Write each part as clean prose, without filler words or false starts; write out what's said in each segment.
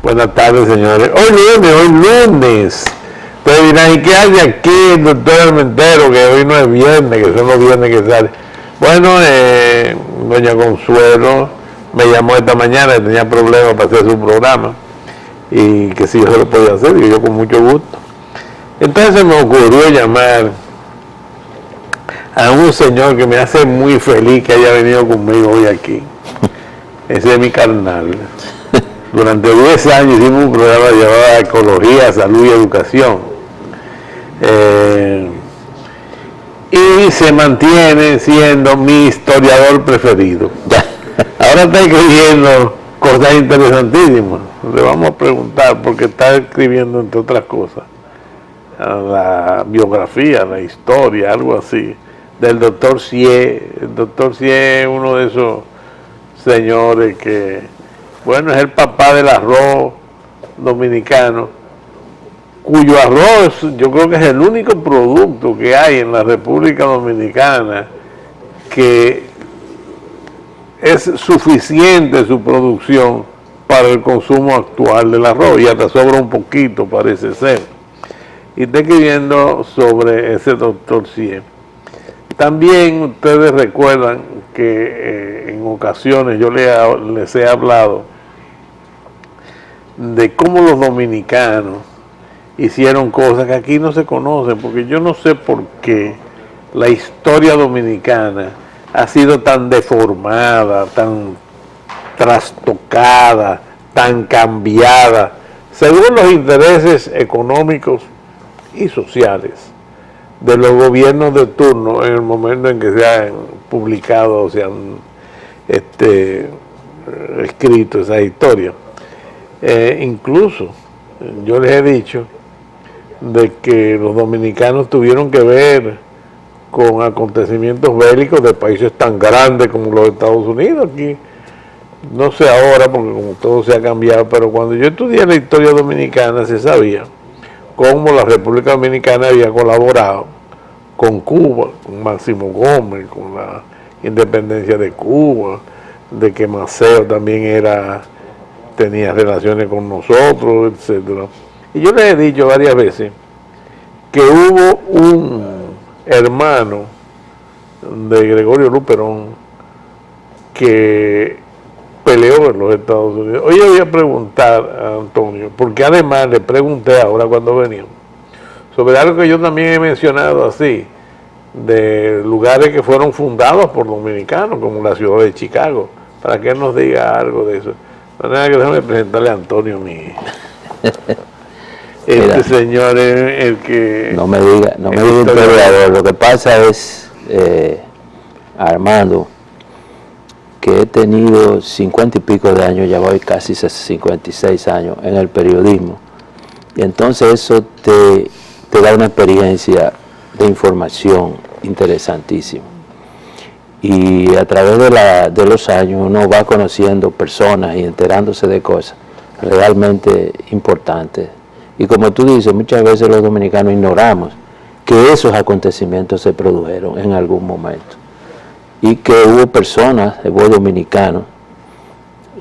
Buenas tardes, señores. Hoy lunes. Ustedes dirán, ¿y qué hace aquí el doctor Armentero? Que hoy no es viernes, que son los viernes que sale. Bueno, doña Consuelo me llamó esta mañana, que tenía problemas para hacer su programa. Y que si yo se lo podía hacer, y yo con mucho gusto. Entonces me ocurrió llamar a un señor que me hace muy feliz que haya venido conmigo hoy aquí. Ese es mi carnal. Durante 10 años hicimos un programa llamado Ecología, Salud y Educación. Y se mantiene siendo mi historiador preferido. Ahora está escribiendo cosas interesantísimas. Le vamos a preguntar, porque está escribiendo, entre otras cosas, la biografía, la historia, algo así, del doctor Sie. El doctor Sie es uno de esos señores que, bueno, es el papá del arroz dominicano, cuyo arroz yo creo que es el único producto que hay en la República Dominicana que es suficiente su producción para el consumo actual del arroz, y hasta sobra un poquito, parece ser. Y está escribiendo sobre ese doctor Sie. También ustedes recuerdan que en ocasiones yo les he hablado de cómo los dominicanos hicieron cosas que aquí no se conocen, porque yo no sé por qué la historia dominicana ha sido tan deformada, tan trastocada, tan cambiada, según los intereses económicos y sociales de los gobiernos de turno en el momento en que se han publicado o se han escrito esa historia. Incluso yo les he dicho de que los dominicanos tuvieron que ver con acontecimientos bélicos de países tan grandes como los Estados Unidos. Aquí no sé ahora, porque como todo se ha cambiado, pero cuando yo estudié la historia dominicana se sabía cómo la República Dominicana había colaborado con Cuba, con Máximo Gómez, con la independencia de Cuba, de que Maceo también tenía relaciones con nosotros, etcétera. Y yo les he dicho varias veces que hubo un hermano de Gregorio Luperón que peleó en los Estados Unidos. Hoy yo voy a preguntar a Antonio, porque además le pregunté ahora cuando veníamos, sobre algo que yo también he mencionado así, de lugares que fueron fundados por dominicanos, como la ciudad de Chicago, para que él nos diga algo de eso. De manera que déjame presentarle a Antonio, este señor es el que... No me diga historiador. Lo que pasa es, Armando, que he tenido 50 y pico de años, ya voy casi 56 años en el periodismo, y entonces eso te da una experiencia de información interesantísima, y a través de los años uno va conociendo personas y enterándose de cosas realmente importantes, y como tú dices, muchas veces los dominicanos ignoramos que esos acontecimientos se produjeron en algún momento, y que hubo personas, hubo dominicanos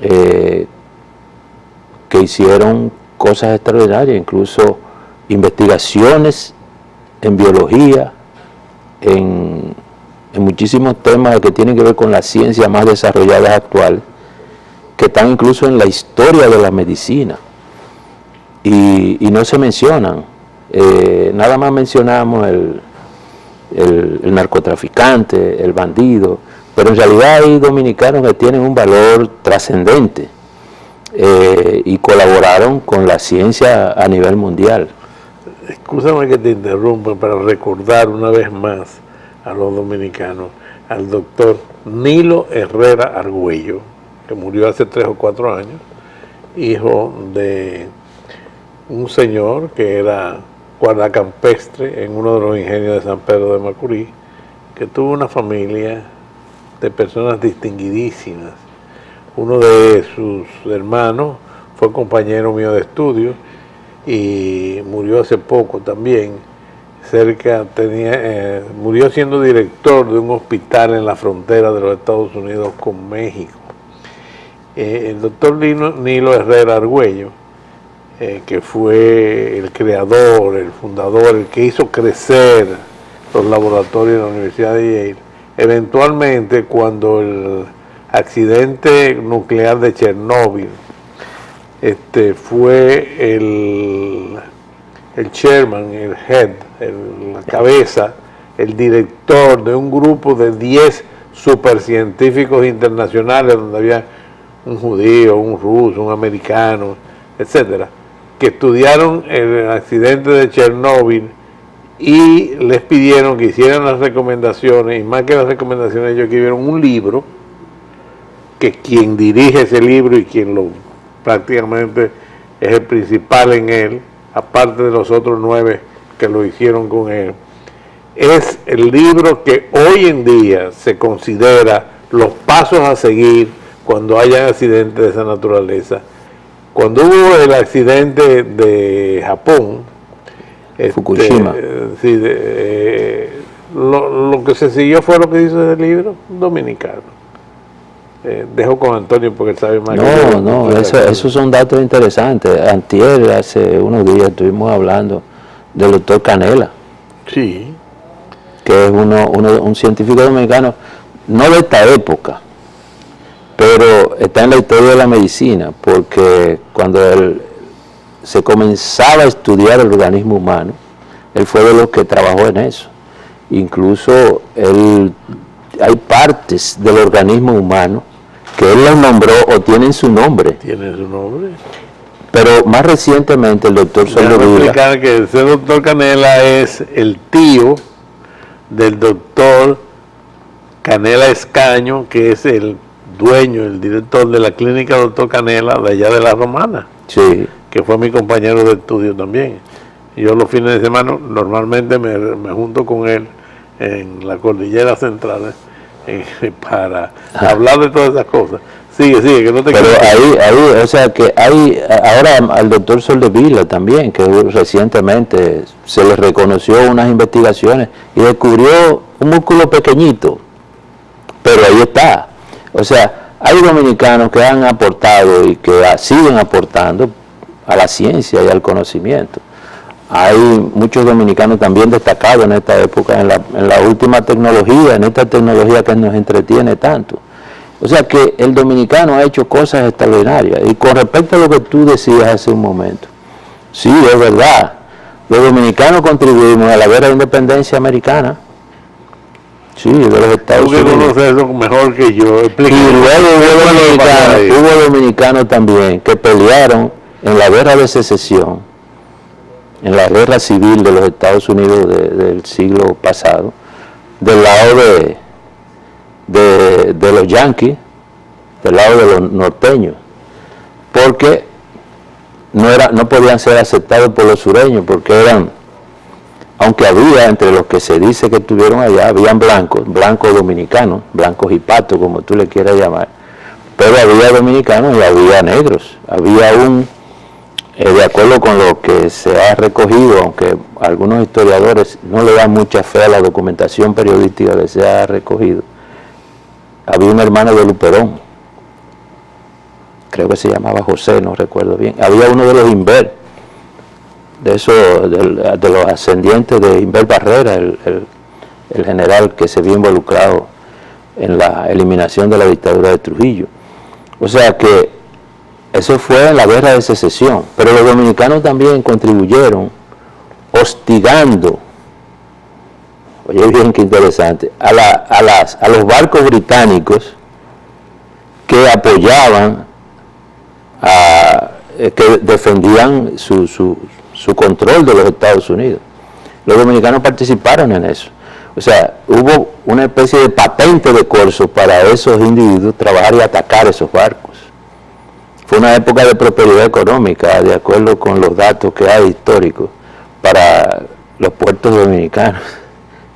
que hicieron cosas extraordinarias, incluso investigaciones en biología, en muchísimos temas que tienen que ver con la ciencia más desarrollada actual, que están incluso en la historia de la medicina, y no se mencionan. Nada más mencionamos el narcotraficante, el bandido, pero en realidad hay dominicanos que tienen un valor trascendente y colaboraron con la ciencia a nivel mundial. Escúchame que te interrumpa para recordar una vez más a los dominicanos, al doctor Nilo Herrera Argüello, que murió hace 3 o 4 años, hijo de un señor que era guardacampestre en uno de los ingenios de San Pedro de Macorís, que tuvo una familia de personas distinguidísimas. Uno de sus hermanos fue compañero mío de estudio y murió hace poco también, murió siendo director de un hospital en la frontera de los Estados Unidos con México. El doctor Nilo Herrera Argüello que fue el creador, el fundador, el que hizo crecer los laboratorios de la Universidad de Yale, eventualmente cuando el accidente nuclear de Chernóbil, fue el chairman, el head, la cabeza, el director de un grupo de 10 supercientíficos internacionales, donde había un judío, un ruso, un americano, etcétera, que estudiaron el accidente de Chernóbil y les pidieron que hicieran las recomendaciones, y más que las recomendaciones, ellos escribieron un libro, que quien dirige ese libro y quien lo prácticamente es el principal en él, aparte de los otros 9 que lo hicieron con él, es el libro que hoy en día se considera los pasos a seguir cuando haya accidentes de esa naturaleza. Cuando hubo el accidente de Japón, Fukushima, lo que se siguió fue lo que dice el libro, un dominicano. Dejo con Antonio porque él sabe más. Esos son datos interesantes. Antier, hace unos días, estuvimos hablando del doctor Canela. Sí. Que es un científico dominicano, no de esta época, pero está en la historia de la medicina, porque cuando él se comenzaba a estudiar el organismo humano, él fue de los que trabajó en eso. Incluso hay partes del organismo humano que él las nombró o tienen su nombre. Tienen su nombre. Pero más recientemente el doctor Soldevila... explicar que ese doctor Canela es el tío del doctor Canela Escaño, que es el dueño, el director de la clínica doctor Canela de allá de La Romana, sí, que fue mi compañero de estudio también. Yo los fines de semana normalmente me junto con él en la cordillera central para hablar de todas esas cosas. Sigue, que no te pero ahí, o sea que hay ahora al doctor Soldevila también, que recientemente se le reconoció unas investigaciones y descubrió un músculo pequeñito, pero ahí está. O sea, hay dominicanos que han aportado y que siguen aportando a la ciencia y al conocimiento. Hay muchos dominicanos también destacados en esta época, en la última tecnología, en esta tecnología que nos entretiene tanto. O sea que el dominicano ha hecho cosas extraordinarias. Y con respecto a lo que tú decías hace un momento, sí, es verdad, los dominicanos contribuimos a la guerra de independencia americana. Sí, de los Estados Unidos. Tú conoces eso mejor que yo. Y luego hubo dominicanos también que pelearon en la guerra de secesión, en la guerra civil de los Estados Unidos del siglo pasado, del lado de los yanquis, del lado de los norteños, porque no podían ser aceptados por los sureños, porque eran, aunque había entre los que se dice que estuvieron allá, habían blancos dominicanos, blancos y patos, como tú le quieras llamar, pero había dominicanos y había negros. Había de acuerdo con lo que se ha recogido, aunque algunos historiadores no le dan mucha fe a la documentación periodística que se ha recogido, había un hermano de Luperón, creo que se llamaba José, no recuerdo bien. Había uno de los Inver, de los ascendientes de Inver Barrera, el general que se vio involucrado en la eliminación de la dictadura de Trujillo. O sea que eso fue en la guerra de secesión, pero los dominicanos también contribuyeron hostigando, oye bien qué interesante, a los barcos británicos que apoyaban, que defendían su control de los Estados Unidos. Los dominicanos participaron en eso. O sea, hubo una especie de patente de corso para esos individuos trabajar y atacar esos barcos. Fue una época de prosperidad económica, de acuerdo con los datos que hay históricos, para los puertos dominicanos,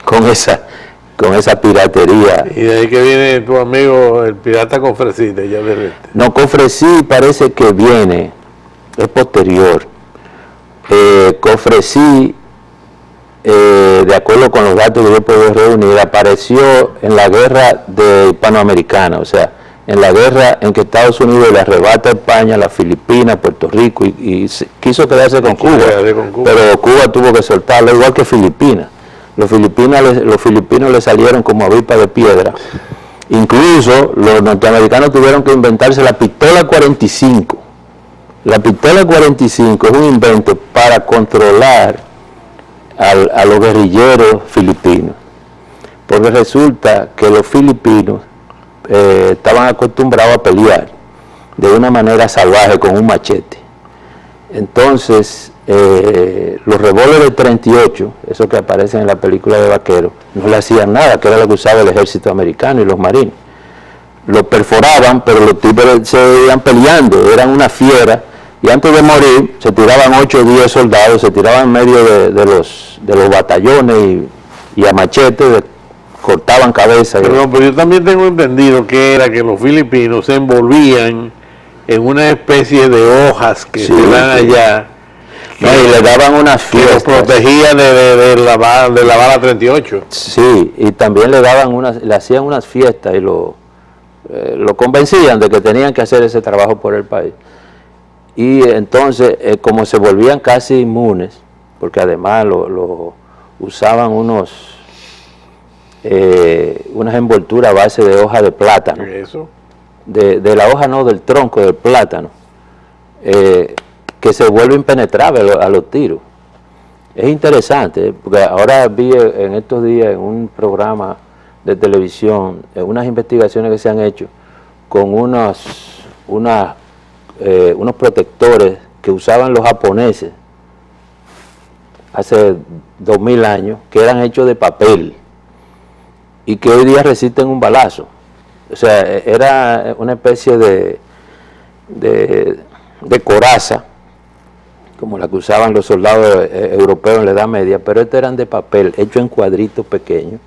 con esa piratería. Y de ahí que viene tu amigo, el pirata Cofresí, de allá del este. No, Cofresí parece que viene, es posterior. Cofresí, de acuerdo con los datos que yo puedo reunir, apareció en la guerra hispanoamericana, o sea, en la guerra en que Estados Unidos le arrebata a España, las Filipinas, Puerto Rico, y quiso quedarse con Cuba, pero Cuba tuvo que soltarlo, igual que Filipinas. Los filipinos le salieron como avispa de piedra. Incluso los norteamericanos tuvieron que inventarse la pistola 45. La pistola 45 es un invento para controlar a los guerrilleros filipinos, porque resulta que los filipinos estaban acostumbrados a pelear de una manera salvaje con un machete. Entonces, los revólveres 38, esos que aparecen en la película de vaqueros, no le hacían nada, que era lo que usaba el ejército americano y los marines. Los perforaban, pero los tipos se iban peleando, eran una fiera, y antes de morir se tiraban 8 o 10 soldados, se tiraban en medio de los batallones y a machete cortaban cabezas. Pero yo también tengo entendido que era que los filipinos se envolvían en una especie de hojas que se dan allá. No, y le daban unas fiestas. Que los protegían de la bala 38. Sí, y también le hacían unas fiestas y lo convencían de que tenían que hacer ese trabajo por el país. Y entonces, como se volvían casi inmunes, porque además usaban unas envolturas a base de hoja de plátano. ¿Eso? De la hoja, no, del tronco del plátano, que se vuelve impenetrable a los tiros. Es interesante, porque ahora vi en estos días en un programa de televisión unas investigaciones que se han hecho con unos protectores que usaban los japoneses hace 2000 años, que eran hechos de papel y que hoy día resisten un balazo. O sea, era una especie de coraza, como la que usaban los soldados europeos en la Edad Media, pero estos eran de papel, hechos en cuadritos pequeños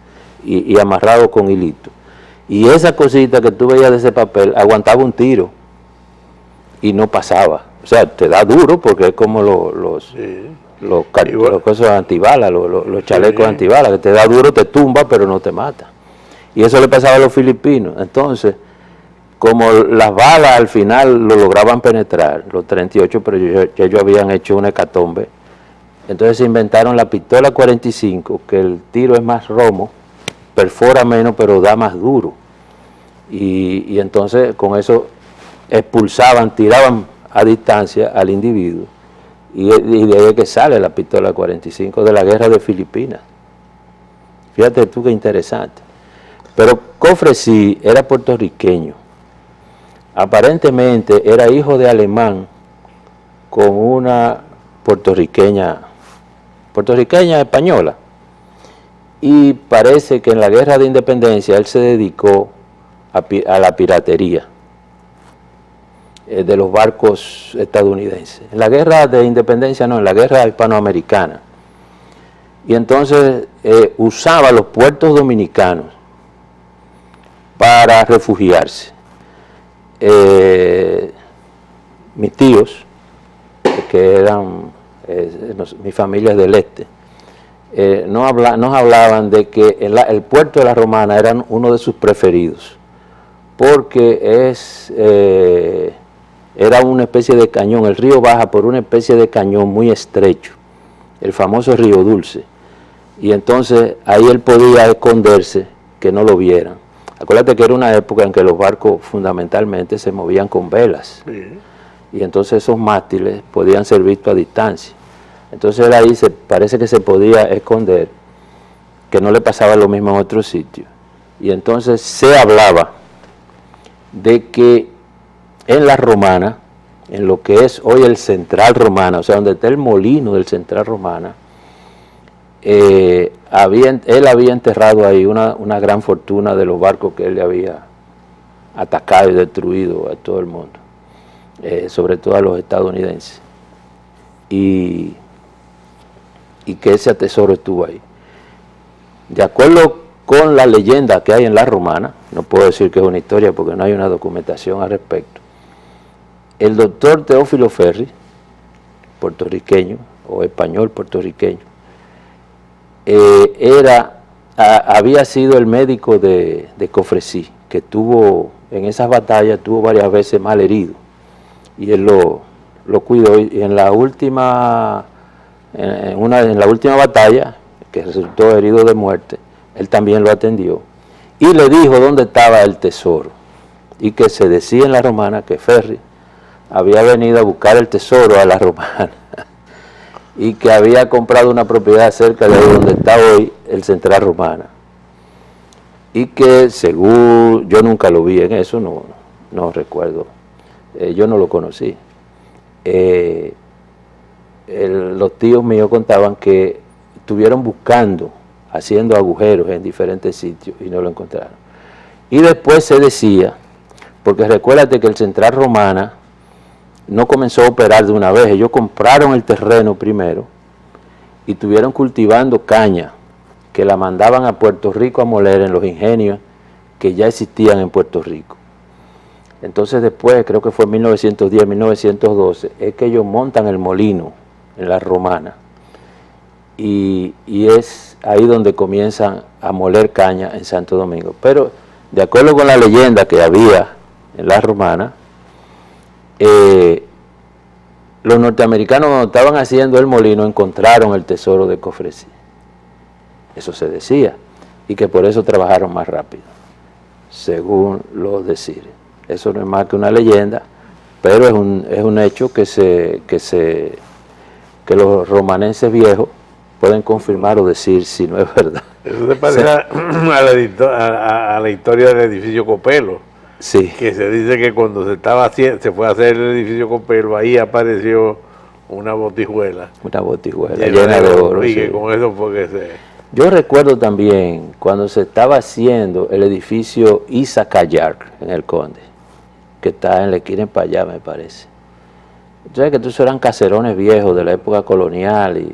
y amarrados con hilito. Y esa cosita que tú veías de ese papel aguantaba un tiro y no pasaba. O sea, te da duro porque es como los cosas antibalas, los chalecos antibalas, que te da duro, te tumba, pero no te mata. Y eso le pasaba a los filipinos. Entonces, como las balas al final lo lograban penetrar, los 38, pero ellos habían hecho una hecatombe, entonces se inventaron la pistola 45, que el tiro es más romo, perfora menos, pero da más duro. Y entonces con eso expulsaban, tiraban a distancia al individuo. Y de ahí es que sale la pistola 45 de la guerra de Filipinas. Fíjate tú qué interesante. Pero Cofresí era puertorriqueño. Aparentemente era hijo de alemán con una puertorriqueña española. Y parece que en la guerra de independencia él se dedicó a la piratería de los barcos estadounidenses. En la guerra de independencia no, en la guerra hispanoamericana. Y entonces usaba los puertos dominicanos para refugiarse. Mis tíos, que eran mi familia es del este, nos hablaban de que el puerto de la Romana era uno de sus preferidos, porque era una especie de cañón. El río baja por una especie de cañón muy estrecho, el famoso Río Dulce, y entonces ahí él podía esconderse, que no lo vieran. Acuérdate que era una época en que los barcos fundamentalmente se movían con velas, y entonces esos mástiles podían ser vistos a distancia. Entonces él ahí parece que se podía esconder, que no le pasaba lo mismo en otros sitios. Y entonces se hablaba de que en la Romana, en lo que es hoy el Central Romana, o sea, donde está el molino del Central Romana, él había enterrado ahí una gran fortuna de los barcos que él le había atacado y destruido a todo el mundo, sobre todo a los estadounidenses, y que ese tesoro estuvo ahí. De acuerdo con la leyenda que hay en la Romana, no puedo decir que es una historia porque no hay una documentación al respecto, el doctor Teófilo Ferri, puertorriqueño o español puertorriqueño, había sido el médico de Cofresí, que estuvo en esas batallas estuvo varias veces mal herido y él lo cuidó, y en la última batalla, que resultó herido de muerte, él también lo atendió y le dijo dónde estaba el tesoro, y que se decía en la Romana que Ferry había venido a buscar el tesoro a la Romana y que había comprado una propiedad cerca de donde está hoy el Central Romana, y que según, yo nunca lo vi en eso, no recuerdo, yo no lo conocí. Los tíos míos contaban que estuvieron buscando, haciendo agujeros en diferentes sitios y no lo encontraron. Y después se decía, porque recuérdate que el Central Romana no comenzó a operar de una vez, ellos compraron el terreno primero y estuvieron cultivando caña, que la mandaban a Puerto Rico a moler en los ingenios que ya existían en Puerto Rico. Entonces después, creo que fue en 1910, 1912, es que ellos montan el molino en la Romana, y es ahí donde comienzan a moler caña en Santo Domingo. Pero de acuerdo con la leyenda que había en la Romana, los norteamericanos, cuando estaban haciendo el molino, encontraron el tesoro de Cofresí. Eso se decía, y que por eso trabajaron más rápido, según los decires. Eso no es más que una leyenda, pero es un hecho que los romanenses viejos pueden confirmar o decir si no es verdad. Eso se parece a la historia del edificio Copelo. Sí. Que se dice que cuando se fue a hacer el edificio Copelo, ahí apareció una botijuela. Una botijuela llena de oro. Y sí. que con eso fue que se... Yo recuerdo también cuando se estaba haciendo el edificio Isa Callarc en el Conde, que está en la esquina para allá, me parece. Entonces, que esos eran caserones viejos de la época colonial,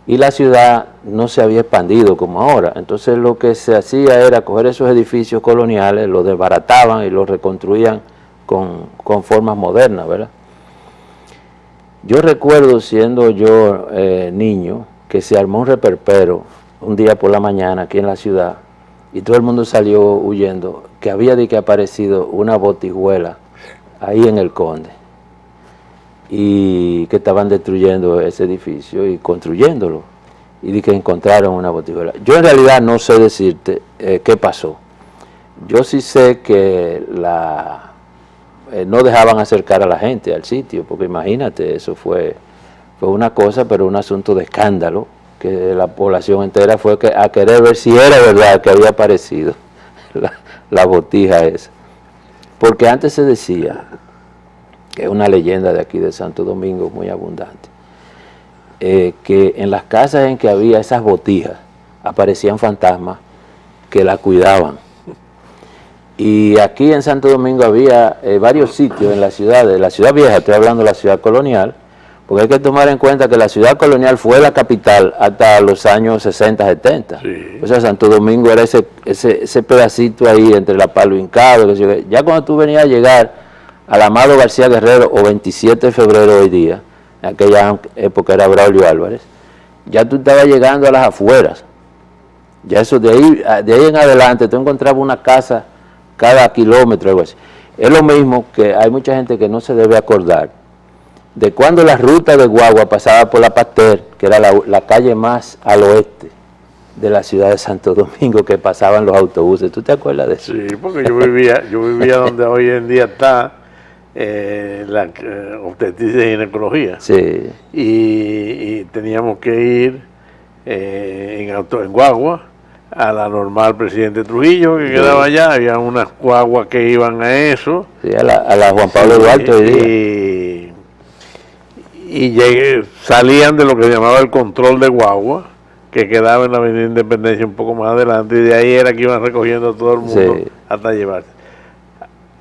y la ciudad no se había expandido como ahora. Entonces lo que se hacía era coger esos edificios coloniales, los desbarataban y los reconstruían con formas modernas, ¿verdad? Yo recuerdo, siendo yo niño, que se armó un reperpero un día por la mañana aquí en la ciudad, y todo el mundo salió huyendo, que había de que aparecido una botijuela ahí en el Conde, y que estaban destruyendo ese edificio y construyéndolo, y de que encontraron una botijuela. Yo en realidad no sé decirte qué pasó. Yo sí sé que no dejaban acercar a la gente al sitio, porque imagínate, eso fue una cosa, pero un asunto de escándalo, que la población entera fue a querer ver si era verdad que había aparecido la botija esa. Porque antes se decía, que es una leyenda de aquí de Santo Domingo muy abundante, que en las casas en que había esas botijas aparecían fantasmas que la cuidaban. Y aquí en Santo Domingo había varios sitios en la ciudad vieja, estoy hablando de la ciudad colonial, porque hay que tomar en cuenta que la ciudad colonial fue la capital hasta los años 60, 70. Sí. O sea, Santo Domingo era ese pedacito ahí entre la Palo Hincado. Ya cuando tú venías a llegar al Amado García Guerrero, o 27 de febrero hoy día, en aquella época era Braulio Álvarez, ya tú estabas llegando a las afueras. Ya eso de ahí en adelante tú encontrabas una casa cada kilómetro, algo así. Es lo mismo que hay mucha gente que no se debe acordar de cuando la ruta de guagua pasaba por la Pasteur, que era la calle más al oeste de la ciudad de Santo Domingo, que pasaban los autobuses. ¿Tú te acuerdas de eso? Sí, porque yo vivía donde hoy en día está la obstetricia y ginecología. Sí. Y teníamos que ir en guagua a la normal Presidente Trujillo, que quedaba allá. Había unas guaguas que iban a eso. Sí, a la Juan Pablo Duarte hoy día. Y salían de lo que se llamaba el control de guagua, que quedaba en la Avenida Independencia un poco más adelante, y de ahí era que iban recogiendo a todo el mundo, sí, hasta llevarse.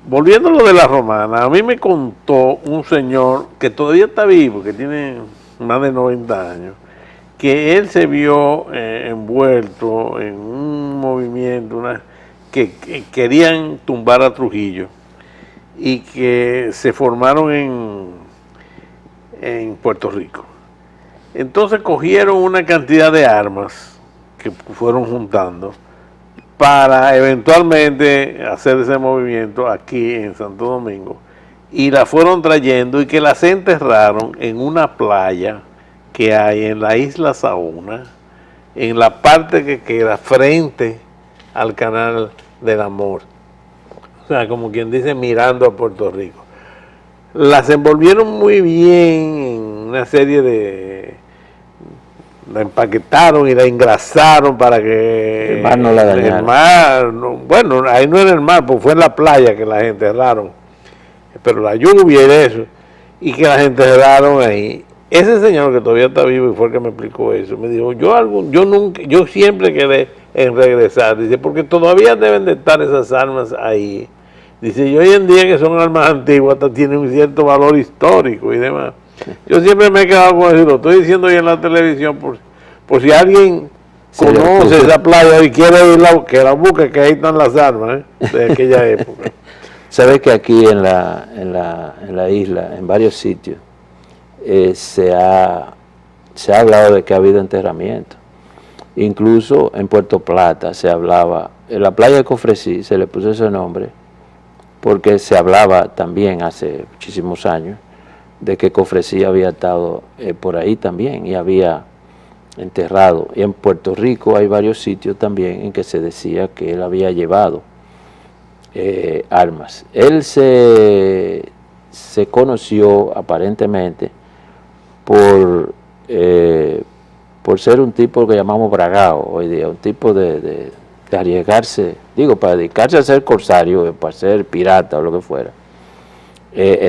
Volviendo a lo de la Romana, a mí me contó un señor que todavía está vivo, que tiene más de 90 años, que él se vio envuelto en un movimiento que querían tumbar a Trujillo, y que se formaron en Puerto Rico. Entonces cogieron una cantidad de armas que fueron juntando, para eventualmente hacer ese movimiento aquí en Santo Domingo, y la fueron trayendo y que las enterraron en una playa que hay en la isla Saona, en la parte que queda frente al Canal del Amor, o sea, como quien dice, mirando a Puerto Rico. Las envolvieron muy bien en una serie de... La empaquetaron y la engrasaron para que el mar no la dañara. El mar, bueno, ahí no era el mar, pues fue en la playa que las enterraron, pero la lluvia y eso, y que las enterraron ahí. Ese señor que todavía está vivo y fue el que me explicó eso, me dijo, yo siempre quedé en regresar, dice, porque todavía deben de estar esas armas ahí. Dice, y hoy en día que son armas antiguas, hasta tienen un cierto valor histórico y demás. Yo siempre me he quedado con eso, lo estoy diciendo hoy en la televisión, por si alguien conoce esa playa y quiere ir, que la busque, que ahí están las armas de aquella época. Sabes que aquí en la isla, en varios sitios, se ha hablado de que ha habido enterramiento. Incluso en Puerto Plata se hablaba, en la playa de Cofresí se le puso ese nombre, porque se hablaba también hace muchísimos años de que Cofresí había estado por ahí también y había enterrado. Y en Puerto Rico hay varios sitios también en que se decía que él había llevado armas. Él se conoció aparentemente por ser un tipo que llamamos bragao hoy día, un tipo de arriesgarse, digo, para dedicarse a ser corsario, para ser pirata o lo que fuera.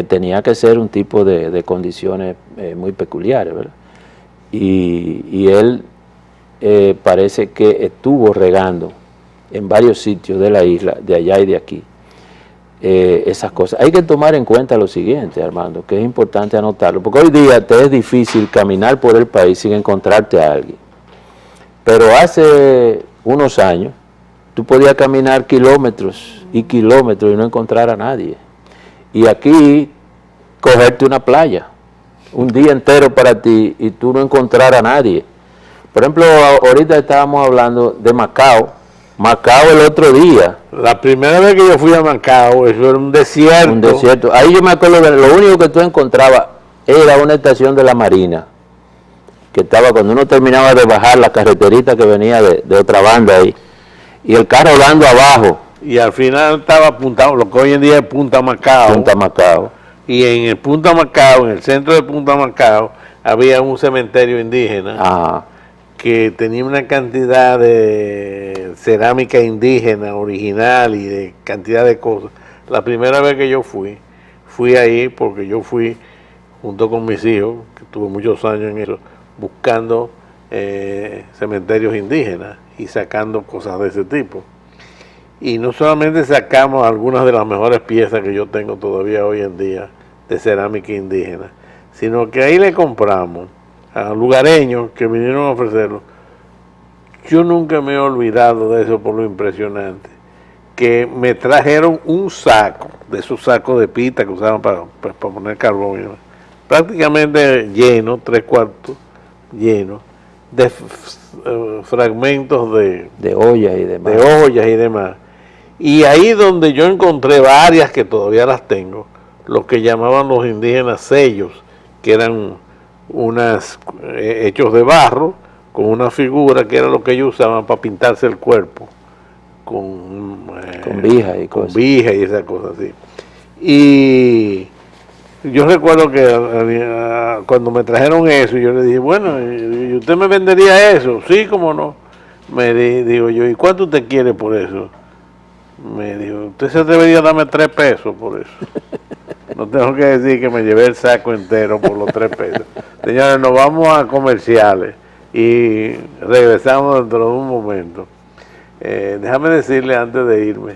Tenía que ser un tipo de condiciones muy peculiares, ¿verdad? Y él parece que estuvo regando en varios sitios de la isla, de allá y de aquí, esas cosas. Hay que tomar en cuenta lo siguiente, Armando, que es importante anotarlo, porque hoy día te es difícil caminar por el país sin encontrarte a alguien. Pero hace unos años, tú podías caminar kilómetros y kilómetros y no encontrar a nadie. Y aquí, cogerte una playa, un día entero para ti y tú no encontrar a nadie. Por ejemplo, ahorita estábamos hablando de Macao. Macao el otro día. La primera vez que yo fui a Macao, eso era un desierto. Un desierto. Ahí yo me acuerdo que lo único que tú encontrabas era una estación de la Marina, que estaba cuando uno terminaba de bajar la carreterita que venía de otra banda ahí, y el carro dando abajo. Y al final estaba apuntado, lo que hoy en día es Punta Macao. Punta Macao. Y en el Punta Macao, en el centro de Punta Macao, había un cementerio indígena. Ajá. Que tenía una cantidad de cerámica indígena original y de cantidad de cosas. La primera vez que yo fui ahí porque yo fui junto con mis hijos, que tuve muchos años en eso, buscando cementerios indígenas y sacando cosas de ese tipo. Y no solamente sacamos algunas de las mejores piezas que yo tengo todavía hoy en día de cerámica indígena, sino que ahí le compramos a lugareños que vinieron a ofrecerlo. Yo nunca me he olvidado de eso por lo impresionante, que me trajeron un saco, de esos sacos de pita que usaban para poner carbón, prácticamente lleno, 3/4 lleno, de fragmentos de ollas y demás. De ollas y demás. Y ahí donde yo encontré varias que todavía las tengo, los que llamaban los indígenas sellos, que eran unas hechos de barro, con una figura que era lo que ellos usaban para pintarse el cuerpo, con vija y cosas. Con vija y esas cosas así. Y yo recuerdo que cuando me trajeron eso, yo le dije, bueno, ¿y usted me vendería eso? Sí, cómo no. Digo yo, ¿y cuánto usted quiere por eso? Me dijo, usted se debería darme 3 pesos por eso. No tengo que decir que me llevé el saco entero por los 3 pesos. Señores, nos vamos a comerciales y regresamos dentro de un momento. Déjame decirle antes de irme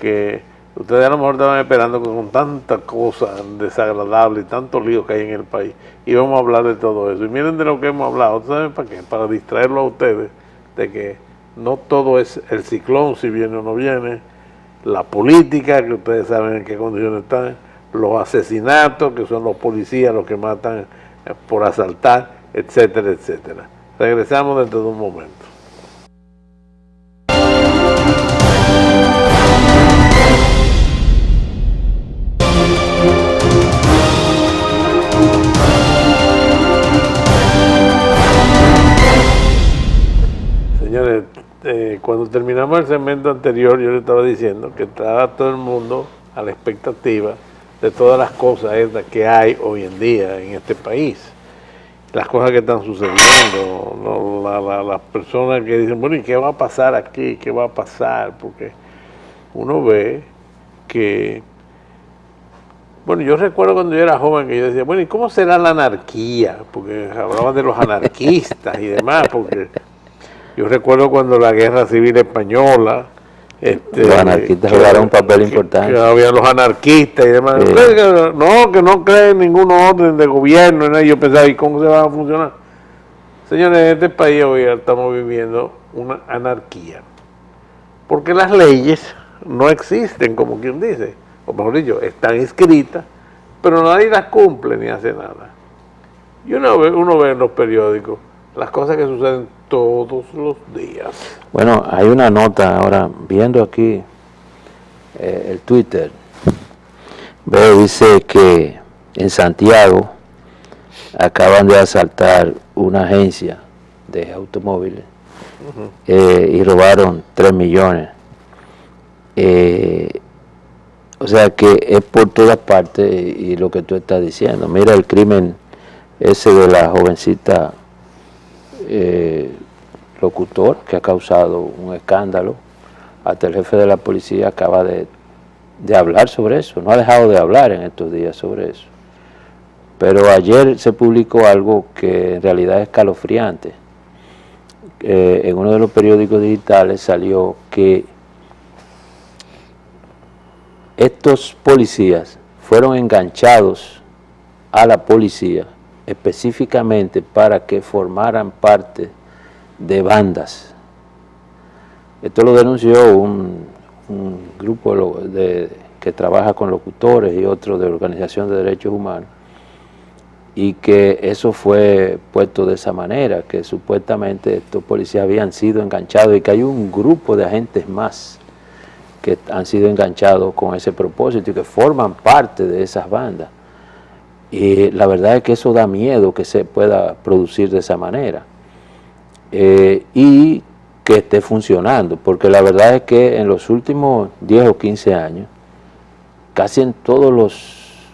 que ustedes a lo mejor estaban esperando que con tantas cosas desagradables y tantos líos que hay en el país íbamos a hablar de todo eso. Y miren de lo que hemos hablado. ¿Saben para qué? Para distraerlo a ustedes de que no todo es el ciclón, si viene o no viene, la política, que ustedes saben en qué condiciones están, los asesinatos, que son los policías los que matan por asaltar, etcétera, etcétera. Regresamos dentro de un momento. cuando terminamos el segmento anterior, yo le estaba diciendo que estaba todo el mundo a la expectativa de todas las cosas estas que hay hoy en día en este país, las cosas que están sucediendo, las personas que dicen, bueno, ¿y qué va a pasar aquí? ¿Qué va a pasar? Porque uno ve que, bueno, yo recuerdo cuando yo era joven que yo decía, bueno, ¿y cómo será la anarquía? Porque hablaban de los anarquistas y demás, porque yo recuerdo cuando la Guerra Civil Española, los anarquistas jugaron un papel importante. Que había los anarquistas y demás. No, que no creen ningún orden de gobierno. ¿No? Yo pensaba, ¿y cómo se va a funcionar? Señores, en este país hoy estamos viviendo una anarquía. Porque las leyes no existen, como quien dice. O mejor dicho, están escritas, pero nadie las cumple ni hace nada. Y uno ve en los periódicos las cosas que suceden todos los días. Bueno, hay una nota ahora, viendo aquí el Twitter, veo, dice que en Santiago acaban de asaltar una agencia de automóviles y robaron 3 millones. O sea que es por todas partes y lo que tú estás diciendo. Mira el crimen ese de la jovencita locutor que ha causado un escándalo. Hasta el jefe de la policía acaba de hablar sobre eso, no ha dejado de hablar en estos días sobre eso. Pero ayer se publicó algo que en realidad es escalofriante. En uno de los periódicos digitales salió que estos policías fueron enganchados a la policía específicamente para que formaran parte de bandas. Esto lo denunció un grupo que trabaja con locutores y otro de Organización de Derechos Humanos, y que eso fue puesto de esa manera, que supuestamente estos policías habían sido enganchados y que hay un grupo de agentes más que han sido enganchados con ese propósito y que forman parte de esas bandas. Y la verdad es que eso da miedo que se pueda producir de esa manera. Y que esté funcionando, porque la verdad es que en los últimos 10 o 15 años, casi en todos los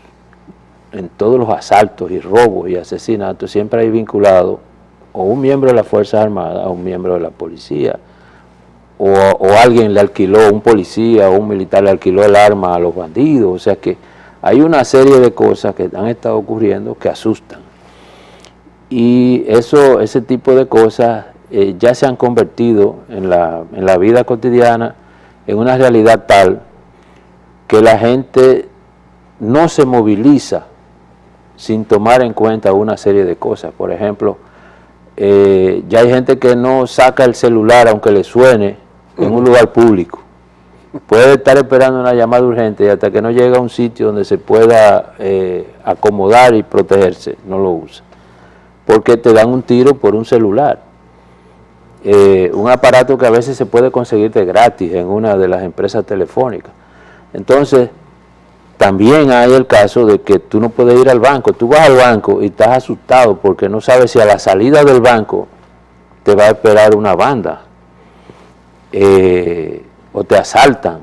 asaltos y robos y asesinatos, siempre hay vinculado o un miembro de las Fuerzas Armadas, o un miembro de la policía, o alguien le alquiló, un policía o un militar le alquiló el arma a los bandidos. O sea que hay una serie de cosas que han estado ocurriendo que asustan. Y ese tipo de cosas ya se han convertido en la vida cotidiana en una realidad tal que la gente no se moviliza sin tomar en cuenta una serie de cosas. Por ejemplo, ya hay gente que no saca el celular aunque le suene en un lugar público. Puede estar esperando una llamada urgente y hasta que no llega a un sitio donde se pueda acomodar y protegerse, no lo usa. Porque te dan un tiro por un celular. Un aparato que a veces se puede conseguir de gratis en una de las empresas telefónicas. Entonces, también hay el caso de que tú no puedes ir al banco. Tú vas al banco y estás asustado porque no sabes si a la salida del banco te va a esperar una banda o te asaltan.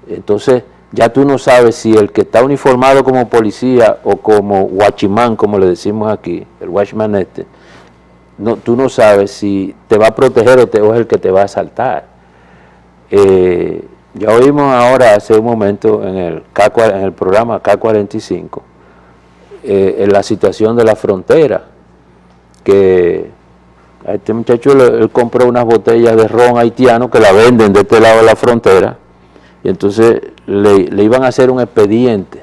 Entonces, ya tú no sabes si el que está uniformado como policía o como watchman, como le decimos aquí, el watchman tú no sabes si te va a proteger o es el que te va a asaltar. Ya oímos ahora hace un momento en el programa K45 en la situación de la frontera, que a este muchacho él compró unas botellas de ron haitiano que la venden de este lado de la frontera, y entonces le iban a hacer un expediente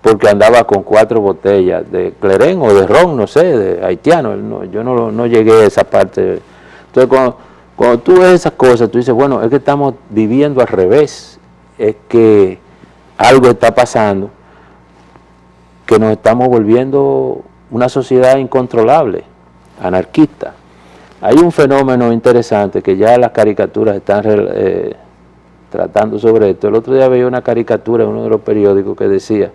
porque andaba con 4 botellas de clerén o de ron, no sé, de haitiano. Yo no llegué a esa parte. Entonces, cuando tú ves esas cosas, tú dices, bueno, es que estamos viviendo al revés, es que algo está pasando, que nos estamos volviendo una sociedad incontrolable, anarquista. Hay un fenómeno interesante que ya las caricaturas están tratando sobre esto. El otro día veía una caricatura en uno de los periódicos que decía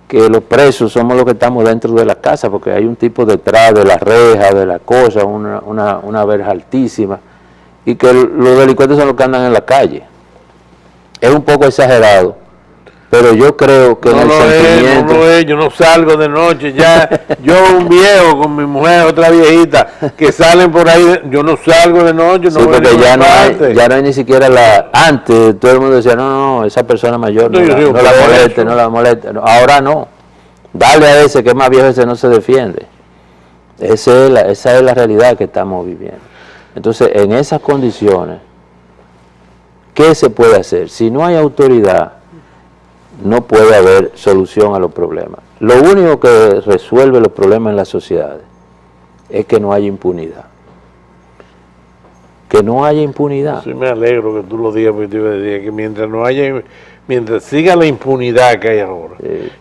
que los presos somos los que estamos dentro de la casa, porque hay un tipo detrás de la reja, de la cosa, una verja altísima, y que los delincuentes son los que andan en la calle. Es un poco exagerado, pero yo creo que no en el lo sentimiento... no lo es, yo no salgo de noche, ya, yo un viejo con mi mujer, otra viejita, que salen por ahí, yo no salgo de noche, Sí, no voy a porque ninguna parte. ya no hay ni siquiera la... Antes todo el mundo decía, no, esa persona mayor no la moleste, no la moleste. No, ahora no. Dale a ese que es más viejo, ese no se defiende. Esa es la realidad que estamos viviendo. Entonces, en esas condiciones, ¿qué se puede hacer? Si no hay autoridad, no puede haber solución a los problemas. Lo único que resuelve los problemas en las sociedades es que no haya impunidad. Que no haya impunidad. Sí, me alegro que tú lo digas, porque te iba a decir que mientras siga la impunidad que hay ahora,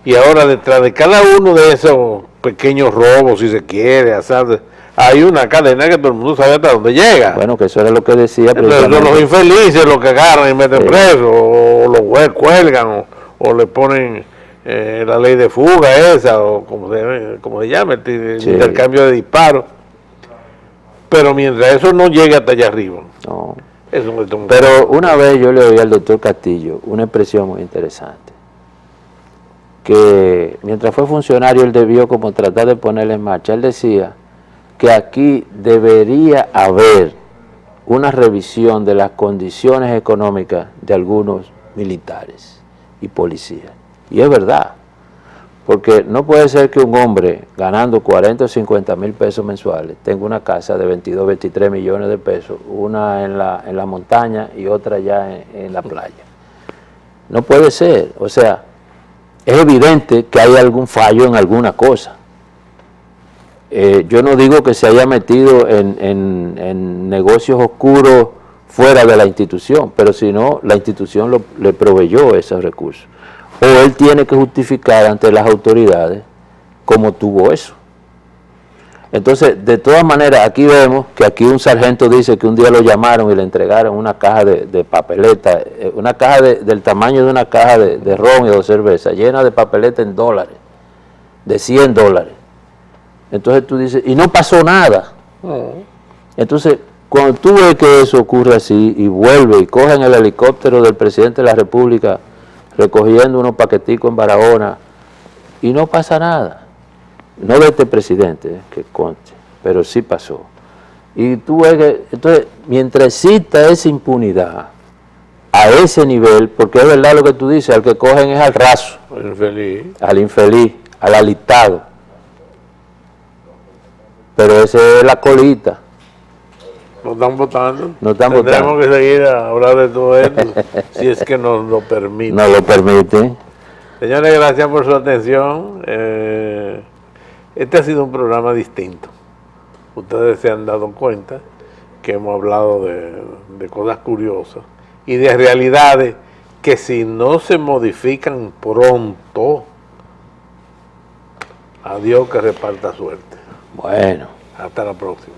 y ahora detrás de cada uno de esos pequeños robos, si se quiere, hay una cadena que todo el mundo sabe hasta dónde llega. Bueno, que eso era lo que decía. Entonces son los infelices los que agarran y meten presos, o los cuelgan, o le ponen la ley de fuga esa, o como se llama, el intercambio de disparos. Pero mientras eso no llegue hasta allá arriba. No. Eso Pero una vez yo le oí al doctor Castillo una expresión muy interesante, que mientras fue funcionario él debió como tratar de ponerla en marcha. Él decía que aquí debería haber una revisión de las condiciones económicas de algunos militares y policías. Y es verdad, porque no puede ser que un hombre ganando 40 o 50 mil pesos mensuales tenga una casa de 22, 23 millones de pesos, una en la montaña y otra ya en la playa. No puede ser, o sea, es evidente que hay algún fallo en alguna cosa. Yo no digo que se haya metido en negocios oscuros fuera de la institución, pero si no, la institución le proveyó esos recursos. O él tiene que justificar ante las autoridades cómo tuvo eso. Entonces, de todas maneras, aquí vemos que aquí un sargento dice que un día lo llamaron y le entregaron una caja de papeleta, una caja del tamaño de una caja de ron y de cerveza, llena de papeleta en dólares, de $100. Entonces tú dices, y no pasó nada. Entonces, cuando tú ves que eso ocurre así y vuelve y cogen el helicóptero del presidente de la República recogiendo unos paqueticos en Barahona y no pasa nada. No de este presidente, que conste, pero sí pasó. Y tú ves que, entonces, mientras exista esa impunidad a ese nivel, porque es verdad lo que tú dices, al que cogen es al raso, al infeliz, al alistado. Pero esa es la colita. No están votando. No están votando. Tenemos que seguir a hablar de todo esto, si es que nos lo permite. Nos lo permite. Señores, gracias por su atención. Este ha sido un programa distinto. Ustedes se han dado cuenta que hemos hablado de cosas curiosas y de realidades que si no se modifican pronto, a Dios que reparta suerte. Bueno. Hasta la próxima.